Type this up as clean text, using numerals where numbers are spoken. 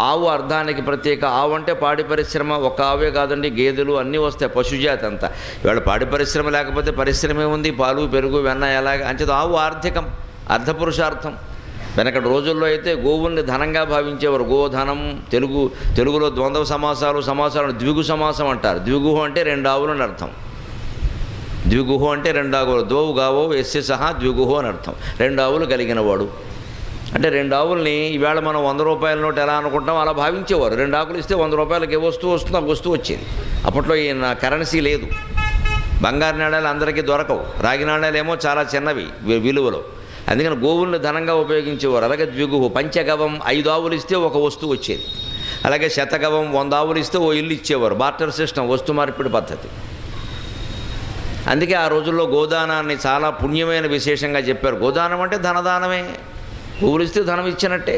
ఆవు అర్థానికి ప్రత్యేక. ఆవు అంటే పాడి పరిశ్రమ, ఒక ఆవే కాదండి, గేదెలు అన్నీ వస్తాయి, పశుజాతి అంతా. ఇవాళ పాడి పరిశ్రమ లేకపోతే పరిశ్రమ ఏముంది? పాలు పెరుగు వెన్న ఎలాగ అంచేత ఆవు ఆర్థికం, అర్థపురుషార్థం. వెనకటి రోజుల్లో అయితే గోవుల్ని ధనంగా భావించేవారు. గోధనం, తెలుగులో ద్వంద్వ సమాసాలు ద్విగు సమాసం అంటారు. ద్విగుహు అంటే 2 ఆవులు అని అర్థం. ద్విగుహు అంటే 2 ఆవులు, ద్వౌ గావో ఎస్య సహా ద్విగుహు అని అర్థం. 2 ఆవులు కలిగిన వాడు అంటే 2 ఆవుల్ని ఈవేళ మనం 100 రూపాయల నోటు ఎలా అనుకుంటాం అలా భావించేవారు. 2 ఆకులు ఇస్తే 100 రూపాయలకి ఏ వస్తువు వస్తుందో ఆ వస్తువు వచ్చేది. అప్పట్లో ఈ కరెన్సీ లేదు. బంగారు నాణ్యాలు అందరికీ దొరకవు, రాగి నాణ్యాలు ఏమో చాలా చిన్నవి విలువలో. అందుకని గోవుల్ని ధనంగా ఉపయోగించేవారు. అలాగే ద్విగుహు. పంచగవం 5 ఆవులు ఇస్తే ఒక వస్తువు వచ్చేది. అలాగే శతగవం 100 ఆవులు ఇస్తే ఓ ఇల్లు ఇచ్చేవారు. బార్టర్ సిస్టమ్, వస్తు మార్పిడి పద్ధతి. అందుకే ఆ రోజుల్లో గోదానాన్ని చాలా పుణ్యమైన విశేషంగా చెప్పారు. గోదానం అంటే ధనదానమే, గోవులు ఇస్తే ధనం ఇచ్చినట్టే.